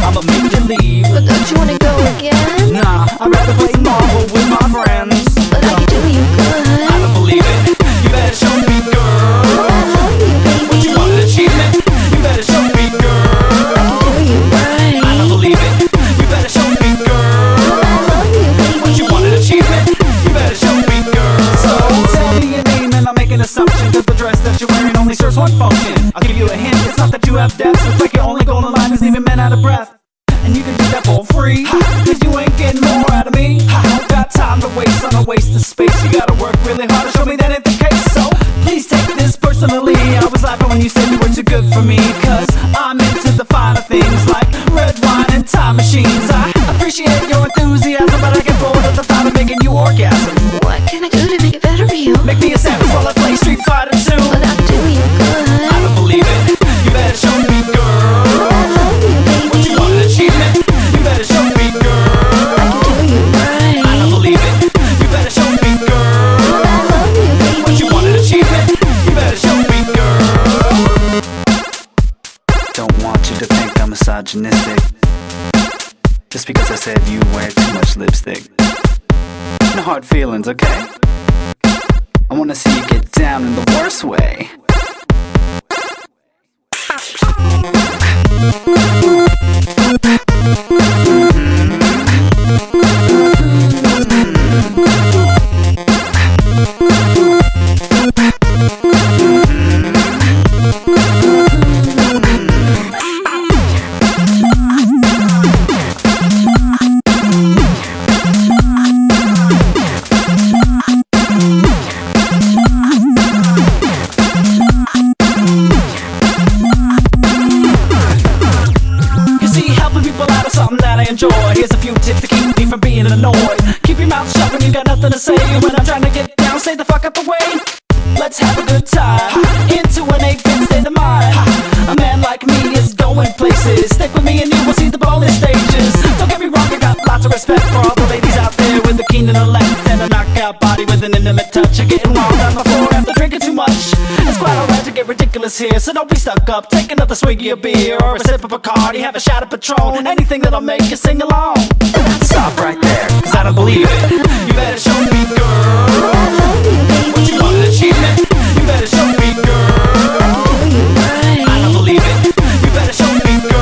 I'ma make you leave. But don't you wanna go again? Nah, I'd rather play Marvel with my friends. But I can do you good. I don't believe it. You better show me free, cause you ain't getting more out of me. Don't got time to waste on a waste of space. You gotta work really hard to show me that ain't the case. So please take this personally. I was laughing when you said you were too good for me, cause I'm into the finer things like red wine and time machines. I appreciate your enthusiasm, but I get bored of the thought of making you orgasm. What can I do to make it better for you? Make me a sandwich while I play Street Fighter 2. But I'll do you good. I don't believe it. You better show me, girl. I love you, baby. What you want, an achievement? You better show me, girl. I can do you right. I don't believe it. You better show me, girl. I love you, baby. What you want, an achievement? You better show me, girl. Don't want you to think I'm misogynistic, just because I said you wear too much lipstick. No hard feelings, okay? I wanna see you get down in the worst way. Here's a few tips to keep me from being annoyed. Keep your mouth shut when you got nothing to say. When I'm trying to get down, stay the fuck out the way. Let's have a good time. Into an 8-bit state of mind. A man like me is going places. Stick with me and you will see the bonus stages. Don't get me wrong, I got lots of respect for all the ladies out there with a keen intellect and a knockout body with an intimate touch. You're getting wild on the floor after drinking too much. It's quite alright to get ridiculous here, so don't be stuck up. Take another swig of your beer or a sip of Bacardi. Have a shot of Patron, anything that'll make you sing along. Stop right there, cause I don't believe it. You better show me, girl. I love you, baby. What you want, an achievement? You better show me, girl. I can do you right. I don't believe it. You better show me, girl.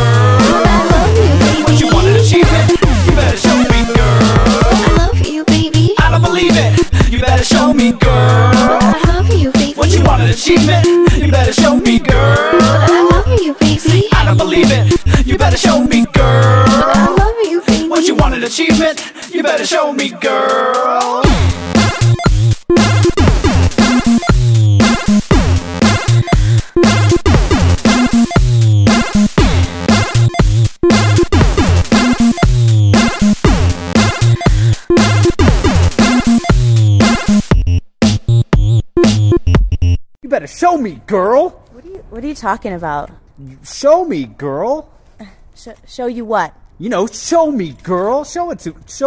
I love you, baby. What you want, an achievement? You better show me, girl. I love you, baby. I don't believe it. You better show me, girl. I love you, baby. What you want, an achievement? You better show me, girl. I love you, baby. I don't believe it. You better show me, girl. I love you, baby. What you want, an achievement? You better show me, girl. You better show me, girl. What are you talking about? Show me, girl. Show you what? You know, show me, girl. Show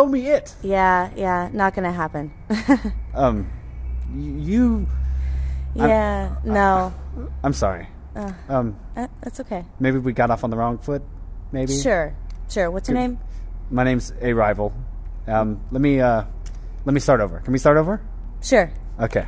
me it. Yeah, not gonna happen. You. No. I'm sorry. That's okay. Maybe we got off on the wrong foot. Maybe. Sure. What's your name? My name's A Rival. Let me start over. Can we start over? Sure. Okay.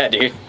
Yeah, dude.